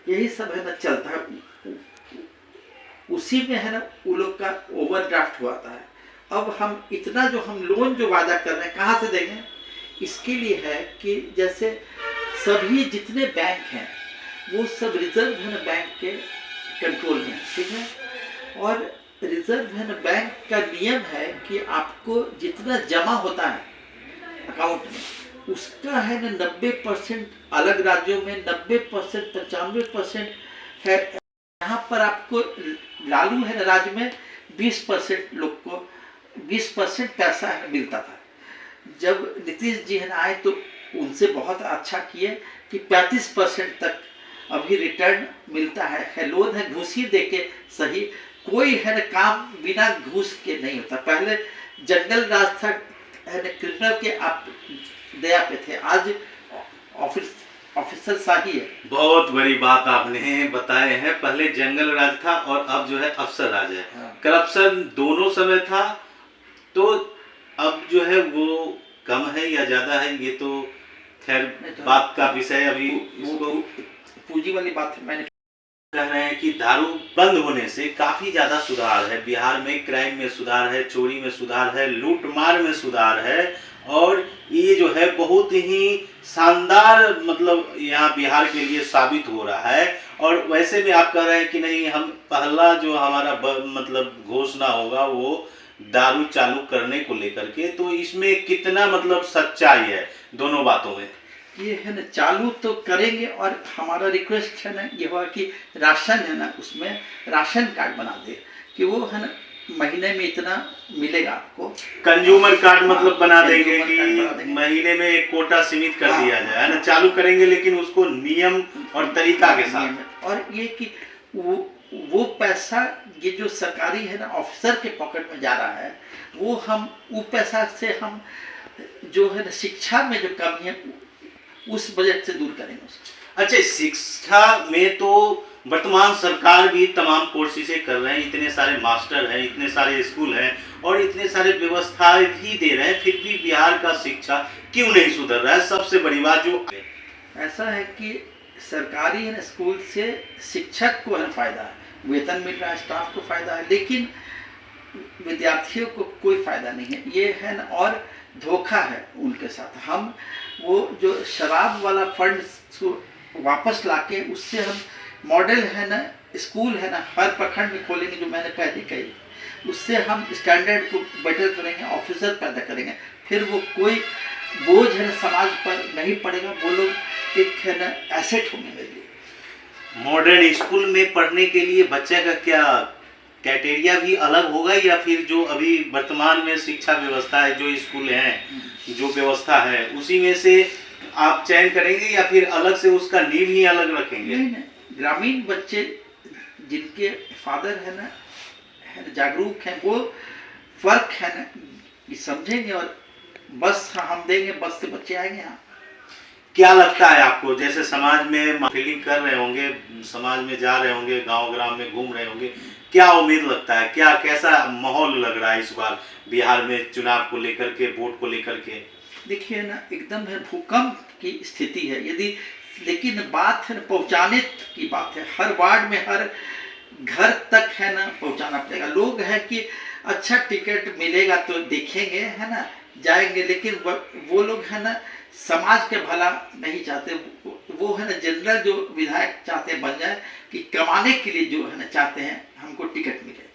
यही सब है ना चलता है। उसी में है ना वो लोग का ओवरड्राफ्ट हुआ है। अब हम इतना जो हम लोन जो वादा कर रहे हैं कहाँ से देंगे? इसके लिए है कि जैसे सभी जितने बैंक हैं वो सब रिजर्व है ना बैंक के कंट्रोल में है, ठीक है। और रिजर्व है ना बैंक का नियम है कि आपको जितना जमा होता है अकाउंट में उसका है ना 90% अलग राज्यों में, 90% 95% है। यहाँ पर आपको लालू है ना राज्य में 20% लोग को 20% पैसा है मिलता था। जब नीतीश जी है ना आए तो उनसे बहुत अच्छा किए कि 35% तक अभी रिटर्न मिलता है। लोन है घूस ही दे के सही, कोई है ना काम बिना घूस के नहीं होता। पहले जंगल राज था है ना, क्रिमिनल के आप दया पे थे, आज ऑफिसर शाही है। बहुत बड़ी बात आपने बताए हैं। पहले जंगल राज था और अब जो है अफसर राज है। हाँ। करप्शन दोनों समय था, तो अब जो है वो कम है या ज्यादा है ये तो खैर बात का विषय। अभी इसको पूंजी वाली बात है। मैंने कह रहे हैं कि दारू बंद होने से काफी ज्यादा सुधार है बिहार में। क्राइम में सुधार है, चोरी में सुधार है, लूटमार में सुधार है, और ये जो है बहुत ही शानदार मतलब यहाँ बिहार के लिए साबित हो रहा है। और वैसे में आप कह रहे हैं कि नहीं, हम पहला जो हमारा मतलब घोषणा होगा वो दारू चालू करने को लेकर के, तो इसमें कितना मतलब सच्चाई है दोनों बातों में? ये है ना चालू तो करेंगे, और हमारा रिक्वेस्ट है ना ये हुआ कि राशन है ना उसमें राशन कार्ड बना दे कि वो है ना महीने में इतना मिलेगा आपको। कंज्यूमर कार्ड मतलब बना देंगे कि महीने में एक कोटा सीमित कर दिया जाए, है ना। चालू करेंगे लेकिन उसको नियम और तरीका के साथ। और ये कि वो पैसा ये जो सरकारी है ना ऑफिसर के पॉकेट में जा रहा है, वो हम वो पैसा से हम जो है ना शिक्षा में जो कमी है उस बजट से दूर करेंगे उसको। अच्छा, शिक्षा में तो वर्तमान सरकार भी तमाम कोशिशें कर रहे हैं। इतने सारे मास्टर हैं, इतने सारे स्कूल हैं और इतने सारे व्यवस्थाएं भी दे रहे हैं, फिर भी बिहार का शिक्षा क्यों नहीं सुधर रहा है? सबसे बड़ी बात जो ऐसा है कि सरकारी है ना स्कूल से शिक्षक को है फायदा है, वेतन मिल रहा है, स्टाफ को फायदा है, लेकिन विद्यार्थियों को कोई फायदा नहीं है। ये है ना और धोखा है उनके साथ। हम वो जो शराब वाला फंड वापस लाके उससे हम मॉडल है ना स्कूल है ना हर प्रखंड में खोलेंगे, जो मैंने पहले कही। उससे हम स्टैंडर्ड को बेटर करेंगे, ऑफिसर पैदा करेंगे, फिर वो कोई बोझ है ना समाज पर नहीं पड़ेगा। वो लोग एक है ना एसेट होंगे मेरे लिए। मॉडर्न स्कूल में पढ़ने के लिए बच्चे का क्या क्राइटेरिया भी अलग होगा, या फिर जो अभी वर्तमान में शिक्षा व्यवस्था है, जो स्कूल हैं, जो व्यवस्था है उसी में से आप चयन करेंगे, या फिर अलग से उसका नींव ही अलग रखेंगे? नहीं, ग्रामीण बच्चे जिनके फादर है ना जागरूक हैं, वो फर्क है ना ये समझेंगे, और बस हम देंगे, बस से बच्चे आएंगे। यहाँ क्या लगता है आपको, जैसे समाज में फील्डिंग कर रहे होंगे, समाज में जा रहे होंगे, गांव ग्राम में घूम रहे होंगे, क्या उम्मीद लगता है, क्या कैसा माहौल लग रहा है इस बार बिहार में चुनाव को लेकर के, वोट को लेकर के? देखिए ना एकदम है भूकंप की स्थिति है। यदि लेकिन बात है ना पहुंचाने की बात है, हर वार्ड में हर घर तक है ना पहुंचाना पड़ेगा। लोग है कि अच्छा टिकट मिलेगा तो देखेंगे है ना जाएंगे, लेकिन वो लोग है ना समाज के भला नहीं चाहते। वो है ना जनरल जो विधायक चाहते बन जाए कि कमाने के लिए जो है ना चाहते हैं हमको टिकट मिले।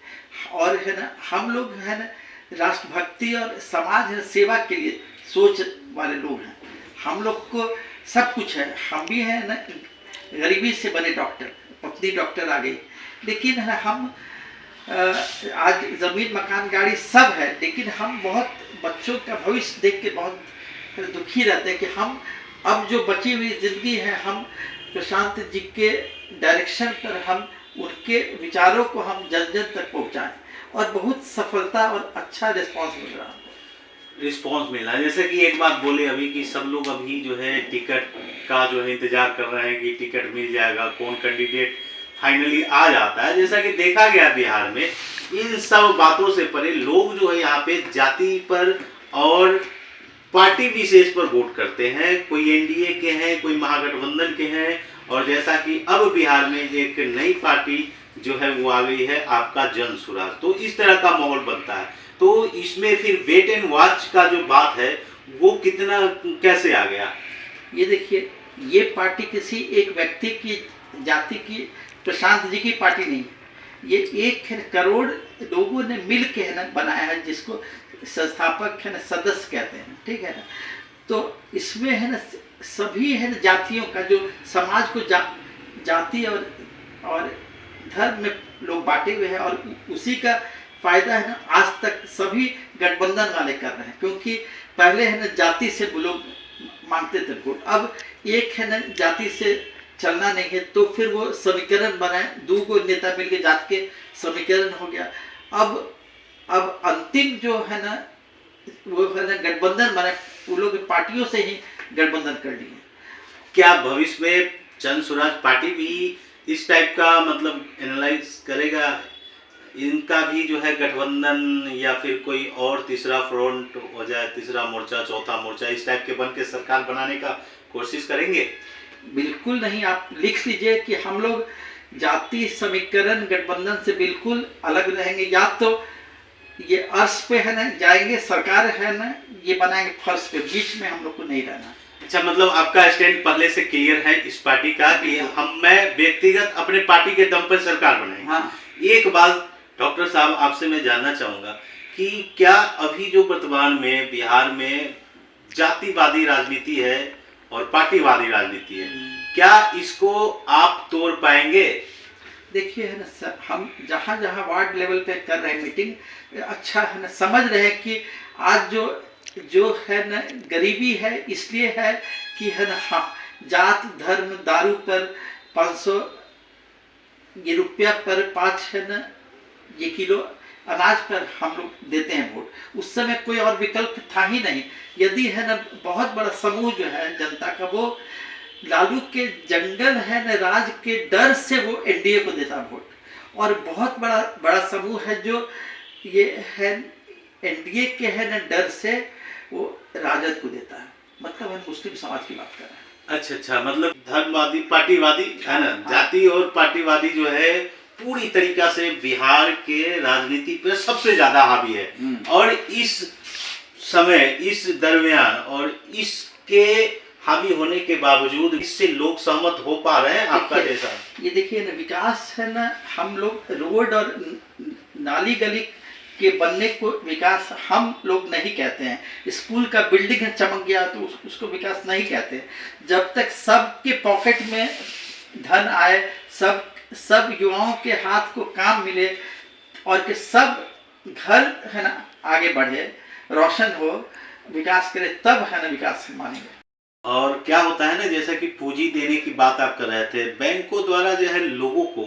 और है ना हम लोग है ना राष्ट्रभक्ति और समाज है सेवा के लिए सोच वाले लोग हैं। हम लोग को सब कुछ है, हम भी हैं ना गरीबी से बने डॉक्टर, पत्नी डॉक्टर आ गई, लेकिन है हम आज ज़मीन मकान गाड़ी सब है, लेकिन हम बहुत बच्चों का भविष्य देख के बहुत दुखी रहते हैं कि हम अब जो बची हुई ज़िंदगी है हम प्रशांत जी के डायरेक्शन पर हम उनके विचारों को हम जन जन तक पहुँचाएँ, और बहुत सफलता और अच्छा रिस्पॉन्स मिल रहा है। रिस्पॉन्स मिल रहा है। जैसे कि एक बात बोले अभी कि सब लोग अभी जो है टिकट का जो है इंतजार कर रहे हैं कि टिकट मिल जाएगा, कौन कैंडिडेट फाइनली आ जाता है। जैसा कि देखा गया बिहार में, इन सब बातों से परे लोग जो है यहाँ पे जाति पर और पार्टी विशेष पर वोट करते हैं। कोई एनडीए के हैं, कोई महागठबंधन के हैं, और जैसा कि अब बिहार में एक नई पार्टी जो है वो आ गई है, आपका जन सुराज, तो इस तरह का माहौल बनता है। तो इसमें फिर वेट एंड वॉच का जो बात है वो कितना कैसे आ गया? ये देखिए, ये पार्टी किसी एक व्यक्ति की, जाति की, प्रशांत जी की पार्टी नहीं है। ये 1 करोड़ लोगों ने मिल के है ना बनाया है, जिसको संस्थापक है ना सदस्य कहते हैं, ठीक है ना। तो इसमें है ना सभी है ना जातियों का, जो समाज को जाति और धर्म में लोग बांटे हुए हैं, और उसी का फायदा है ना आज तक सभी गठबंधन वाले कर रहे हैं। क्योंकि पहले है ना जाति से लोग मांगते थे वोट, अब एक है ना जाति से चलना नहीं है, तो फिर वो समीकरण बनाए, 2 को नेता मिलके जात के समीकरण हो गया। अब अंतिम जो है ना वो है ना गठबंधन बनाए, वो लोग पार्टियों से ही गठबंधन कर लिए। क्या भविष्य में जन स्वराज पार्टी भी इस टाइप का मतलब एनालाइज करेगा, इनका भी जो है गठबंधन या फिर कोई और तीसरा फ्रंट हो जाए, तीसरा मोर्चा, चौथा मोर्चा, इस टाइप के बन के सरकार बनाने का कोशिश करेंगे? बिल्कुल नहीं। आप लिख लीजिए कि हम लोग जाति समीकरण गठबंधन से बिल्कुल अलग रहेंगे। या तो ये अर्श पे है ना जाएंगे, सरकार है ना ये बनाएंगे फर्श पे, बीच में हम लोग को नहीं रहना। अच्छा, मतलब आपका स्टैंड पहले से क्लियर है इस पार्टी का कि मैं व्यक्तिगत अपने पार्टी के दम पर सरकार बनाएंगे। हाँ। एक बात डॉक्टर साहब आपसे मैं जानना चाहूंगा कि क्या अभी जो वर्तमान में बिहार में जातिवादी राजनीति है और पार्टीवादी राजनीति है, क्या इसको आप तोड़ पाएंगे? देखिए है ना सर, हम जहाँ जहाँ वार्ड लेवल पे कर रहे हैं मीटिंग, अच्छा है ना समझ रहे हैं कि आज जो है ना गरीबी है, इसलिए है कि है ना हाँ, जात धर्म दारू पर 500 ये रुपया पर 5 है ना ये किलो अनाज पर हम लोग देते हैं वोट। उस समय कोई और विकल्प था ही नहीं। यदि है ना बहुत बड़ा समूह जो है जनता का, वो लालू के जंगल है न राज के डर से वो एनडीए को देता वोट, और बहुत बड़ा समूह है जो ये है एनडीए के है न डर से वो राजद को देता है। मतलब हम मुस्लिम समाज की बात कर रहे हैं। अच्छा, मतलब धर्मवादी पार्टीवादी है ना, जाति और पार्टीवादी जो है पूरी तरीका से बिहार के राजनीति पे सबसे ज्यादा हावी है। और इस समय, इस दरमियान और इसके हावी होने के बावजूद इससे लोग सहमत हो पा रहे हैं आपका जैसा? ये देखिए ना, विकास है ना, हम लोग रोड और नाली गली के बनने को विकास हम लोग नहीं कहते हैं। स्कूल का बिल्डिंग है चमक गया तो उसको विकास नहीं कहते। जब तक सबके पॉकेट में धन आए, सब युवाओं के हाथ को काम मिले, और कि सब घर है ना आगे बढ़े, रोशन हो, विकास करे, तब है ना विकास मानेंगे। और क्या होता है ना, जैसा कि पूंजी देने की बात आप कर रहे थे, बैंकों द्वारा जो है लोगों को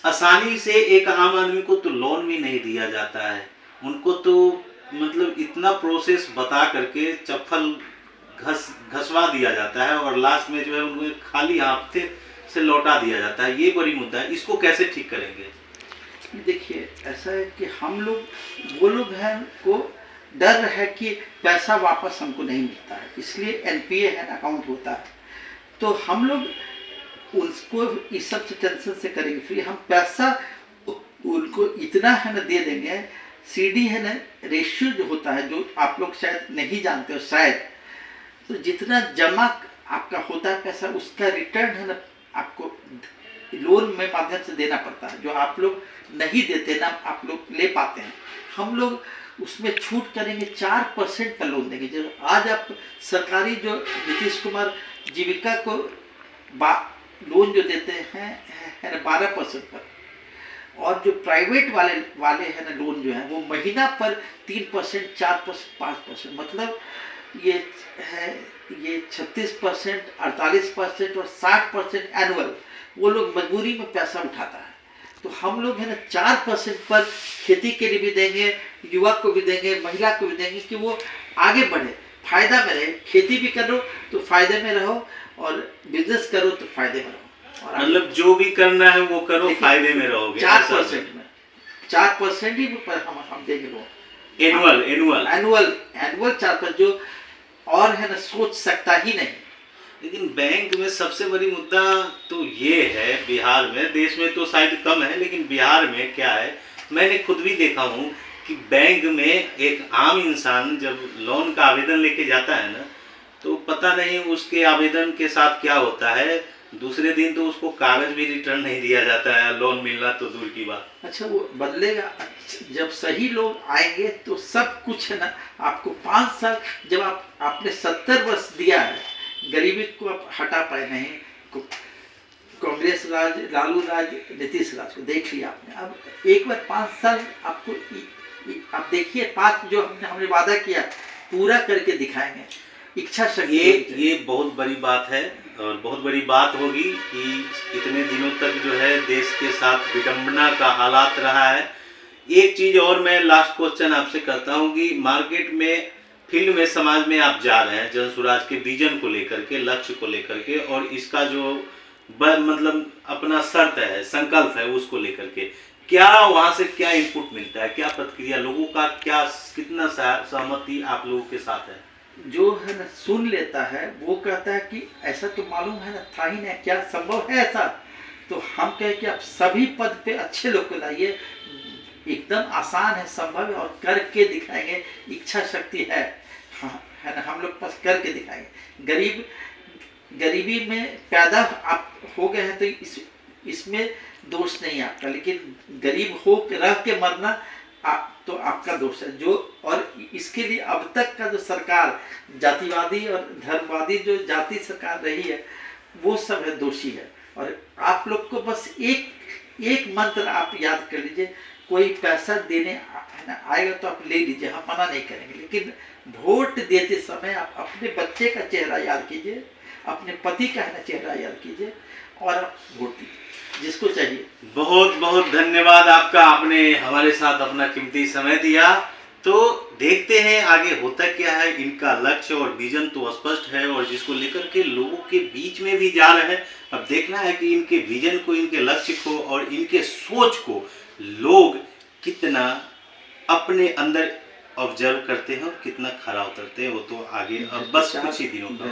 आसानी से, एक आम आदमी को तो लोन भी नहीं दिया जाता है। उनको तो मतलब इतना प्रोसेस बता करके चप्पल घसवा दिया जाता है और लास्ट में जो है उनको खाली हाथ से लौटा दिया जाता है। ये बड़ी मुद्दा है, इसको कैसे ठीक करेंगे? देखिए ऐसा है कि हम लोग, वो लोग हैं को डर है कि पैसा वापस हमको नहीं मिलता है, इसलिए एनपीए है ना अकाउंट होता है। तो हम लोग उसको इस सब से टेंशन से करेंगे, फिर हम पैसा उनको इतना है ना दे देंगे। सीडी है ना रेशियो जो होता है, जो आप लोग शायद नहीं जानते हो शायद, तो जितना जमा आपका होता है पैसा, उसका रिटर्न है ना आपको लोन में माध्यम से देना पड़ता है, जो आप लोग नहीं देते ना, आप लोग ले पाते हैं। हम लोग उसमें छूट करेंगे, 4% का लोन देंगे। जो आज आप सरकारी जो नीतीश कुमार जीविका को लोन जो देते हैं है ना 12% पर, और जो प्राइवेट वाले हैं ना लोन जो है वो महीना पर 3%, 4%, 5%, मतलब ये है ये 36%, 48% और 60% एनुअल वो लोग मजबूरी में पैसा उठाता है। तो हम लोग है ना 4% पर खेती के लिए भी देंगे, युवा को भी देंगे, महिला को भी देंगे, कि वो आगे बढ़े, फायदा में रहे। खेती भी करो तो फायदे में रहो, और बिजनेस करो तो फायदे में रहो। और मतलब जो भी करना है वो करो, फायदे में रहोगे। 4% में 4% ही पर हम देंगे लोग एनुअल 4%, जो और है ना सोच सकता ही नहीं। लेकिन बैंक में सबसे बड़ी मुद्दा तो ये है बिहार में, देश में तो शायद कम है, लेकिन बिहार में क्या है, मैंने खुद भी देखा हूँ कि बैंक में एक आम इंसान जब लोन का आवेदन लेके जाता है ना, तो पता नहीं उसके आवेदन के साथ क्या होता है, दूसरे दिन तो उसको कागज भी रिटर्न नहीं दिया जाता है, लोन मिलना तो दूर की बात। अच्छा, वो बदलेगा। जब सही लोग आएंगे तो सब कुछ है ना। आपको 5 साल, जब आपने 70 वर्ष दिया है, गरीबी को आप हटा पाए नहीं। कांग्रेस राज, लालू राज, नीतीश राज को देख लिया आपने। अब एक बार 5 साल आपको आप देखिए, 5 जो हमने वादा किया पूरा करके दिखाएंगे। इच्छा शक्ति, ये बहुत बड़ी बात है और बहुत बड़ी बात होगी कि इतने दिनों तक जो है देश के साथ विडंबना का हालात रहा है। एक चीज और मैं लास्ट क्वेश्चन आपसे करता हूँ कि मार्केट में, फील्ड में, समाज में आप जा रहे हैं जन स्वराज के विजन को लेकर के, लक्ष्य को लेकर के, और इसका जो मतलब अपना शर्त है, संकल्प है, उसको लेकर के क्या वहां से क्या इनपुट मिलता है, क्या प्रतिक्रिया लोगों का, क्या कितना सहमति आप लोगों के साथ है? जो है ना सुन लेता है वो कहता है कि ऐसा तो मालूम है ना, था ही ना, क्या संभव है ऐसा। तो हम कहे कि आप सभी पद पे अच्छे लोग को लाइए, एकदम आसान है, संभव है और करके दिखाएंगे। इच्छा शक्ति है, हाँ है ना, हम लोग पास करके दिखाएंगे। गरीबी में पैदा आप हो गए हैं तो इसमें दोष नहीं आपका, लेकिन गरीब हो रह के मरना तो आपका दोष है। जो और इसके लिए अब तक का जो सरकार, जातिवादी और धर्मवादी जो जाति सरकार रही है, वो सब है दोषी है। और आप लोग को बस एक मंत्र आप याद कर लीजिए, कोई पैसा देने आएगा तो आप ले लीजिए, हम मना नहीं करेंगे, लेकिन वोट देते समय आप अपने बच्चे का चेहरा याद कीजिए, अपने पति का है ना चेहरा याद कीजिए और आप वोट दीजिए जिसको चाहिए। बहुत बहुत धन्यवाद आपका, आपने हमारे साथ अपना कीमती समय दिया। तो देखते हैं आगे होता क्या है। इनका लक्ष्य और विजन तो स्पष्ट है और जिसको लेकर के लोगों के बीच में भी जा रहे हैं। अब देखना है कि इनके विजन को, इनके लक्ष्य को और इनके सोच को लोग कितना अपने अंदर ऑब्जर्व करते हैं और कितना खरा उतरते हैं, वो तो आगे अब बस कुछ ही दिनों का